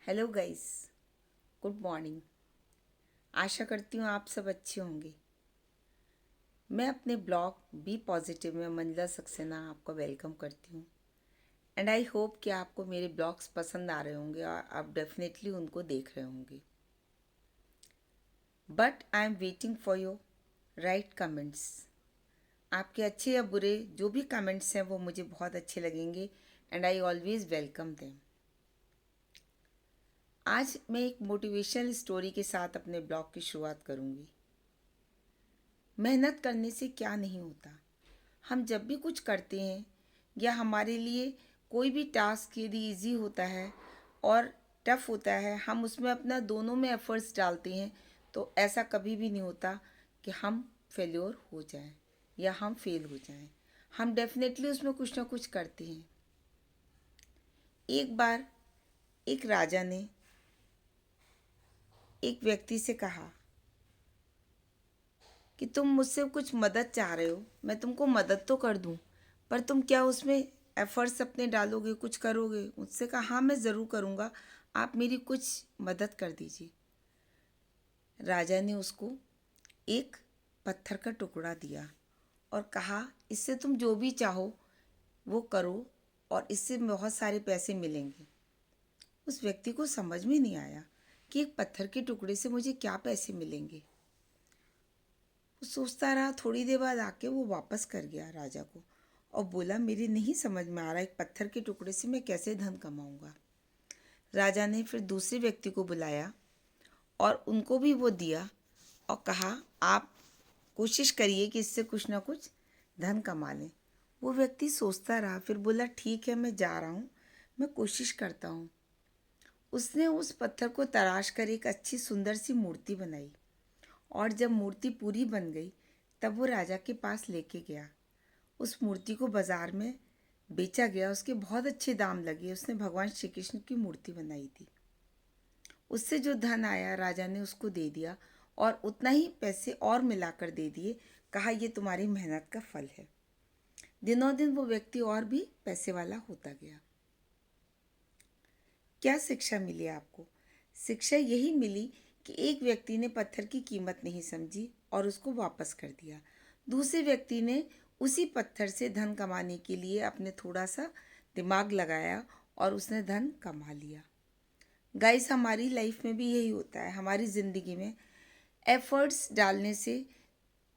Hello guys, good morning. आशा करती हूँ आप सब अच्छे होंगे। मैं अपने ब्लॉग बी पॉजिटिव में मंजिला सक्सेना आपको वेलकम करती हूँ एंड आई होप कि आपको मेरे ब्लॉग्स पसंद आ रहे होंगे और आप डेफिनेटली उनको देख रहे होंगे। But I am waiting for your right comments. आपके अच्छे या बुरे जो भी कमेंट्स हैं वो मुझे बहुत अच्छे लगेंगे and I always welcome them. आज मैं एक मोटिवेशनल स्टोरी के साथ अपने ब्लॉग की शुरुआत करूँगी। मेहनत करने से क्या नहीं होता। हम जब भी कुछ करते हैं या हमारे लिए कोई भी टास्क यदि इजी होता है और टफ होता है, हम उसमें अपना दोनों में एफर्ट्स डालते हैं तो ऐसा कभी भी नहीं होता कि हम फेल्योर हो जाएं या हम फेल हो जाएं। हम डेफिनेटली उसमें कुछ ना कुछ करते हैं। एक बार एक राजा ने एक व्यक्ति से कहा कि तुम मुझसे कुछ मदद चाह रहे हो, मैं तुमको मदद तो कर दूं, पर तुम क्या उसमें एफर्ट्स अपने डालोगे, कुछ करोगे? उससे कहा हाँ, मैं ज़रूर करूँगा, आप मेरी कुछ मदद कर दीजिए। राजा ने उसको एक पत्थर का टुकड़ा दिया और कहा इससे तुम जो भी चाहो वो करो और इससे बहुत सारे पैसे मिलेंगे। उस व्यक्ति को समझ में नहीं आया कि एक पत्थर के टुकड़े से मुझे क्या पैसे मिलेंगे। वो सोचता रहा। थोड़ी देर बाद आके वो वापस कर गया राजा को और बोला मेरे नहीं समझ में आ रहा एक पत्थर के टुकड़े से मैं कैसे धन कमाऊंगा। राजा ने फिर दूसरे व्यक्ति को बुलाया और उनको भी वो दिया और कहा आप कोशिश करिए कि इससे कुछ ना कुछ धन कमा लें। वो व्यक्ति सोचता रहा, फिर बोला ठीक है, मैं जा रहा हूँ, मैं कोशिश करता हूँ। उसने उस पत्थर को तराश कर एक अच्छी सुंदर सी मूर्ति बनाई और जब मूर्ति पूरी बन गई तब वो राजा के पास लेके गया। उस मूर्ति को बाजार में बेचा गया, उसके बहुत अच्छे दाम लगे। उसने भगवान श्री कृष्ण की मूर्ति बनाई थी। उससे जो धन आया राजा ने उसको दे दिया और उतना ही पैसे और मिलाकर दे दिए। कहा ये तुम्हारी मेहनत का फल है। दिनों दिन वो व्यक्ति और भी पैसे वाला होता गया। क्या शिक्षा मिली आपको? शिक्षा यही मिली कि एक व्यक्ति ने पत्थर की कीमत नहीं समझी और उसको वापस कर दिया। दूसरे व्यक्ति ने उसी पत्थर से धन कमाने के लिए अपने थोड़ा सा दिमाग लगाया और उसने धन कमा लिया। गाइस, हमारी लाइफ में भी यही होता है। हमारी ज़िंदगी में एफर्ट्स डालने से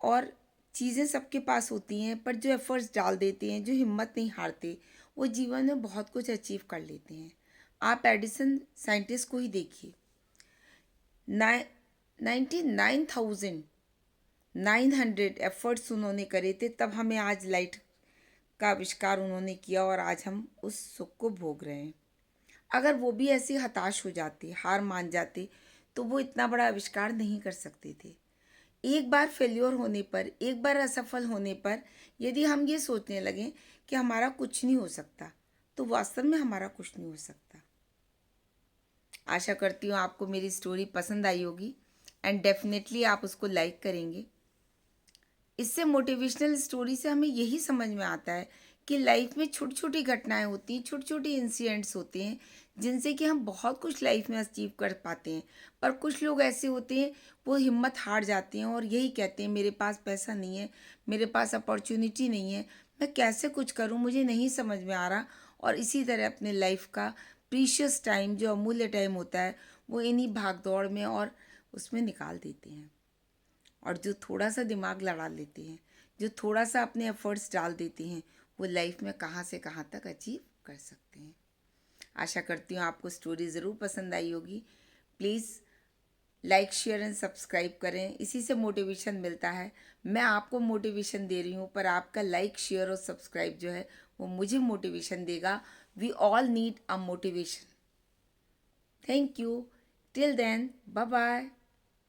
और चीज़ें सबके पास होती हैं, पर जो एफर्ट्स डाल देते हैं, जो हिम्मत नहीं हारते, वो जीवन में बहुत कुछ अचीव कर लेते हैं। आप एडिसन साइंटिस्ट को ही देखिए। 99,900 एफर्ट्स उन्होंने करे थे, तब हमें आज लाइट का आविष्कार उन्होंने किया और आज हम उस सुख को भोग रहे हैं। अगर वो भी ऐसे हताश हो जाते, हार मान जाते, तो वो इतना बड़ा आविष्कार नहीं कर सकते थे। एक बार फेल्योर होने पर, एक बार असफल होने पर यदि हम ये सोचने लगें कि हमारा कुछ नहीं हो सकता, तो वास्तव में हमारा कुछ नहीं हो सकता। आशा करती हूँ आपको मेरी स्टोरी पसंद आई होगी एंड डेफिनेटली आप उसको लाइक करेंगे। इससे मोटिवेशनल स्टोरी से हमें यही समझ में आता है कि लाइफ में छोटी छोटी घटनाएं होती हैं, छोटे छोटे इंसिडेंट्स होते हैं जिनसे कि हम बहुत कुछ लाइफ में अचीव कर पाते हैं। पर कुछ लोग ऐसे होते हैं, वो हिम्मत हार जाते हैं और यही कहते हैं मेरे पास पैसा नहीं है, मेरे पास अपॉर्चुनिटी नहीं है, मैं कैसे कुछ करूं, मुझे नहीं समझ में आ रहा। और इसी तरह अपने लाइफ का प्रीशियस टाइम, जो अमूल्य टाइम होता है, वो इन्हीं भाग दौड़ में और उसमें निकाल देते हैं। और जो थोड़ा सा दिमाग लड़ा लेते हैं, जो थोड़ा सा अपने एफर्ट्स डाल देते हैं, वो लाइफ में कहाँ से कहाँ तक अचीव कर सकते हैं। आशा करती हूँ आपको स्टोरी ज़रूर पसंद आई होगी। Please like, share and subscribe करें, इसी से मोटिवेशन मिलता है। मैं आपको मोटिवेशन दे रही हूँ, पर आपका लाइक, शेयर और सब्सक्राइब जो है वो मुझे मोटिवेशन देगा। We all need a motivation. Thank you. Till then, bye bye.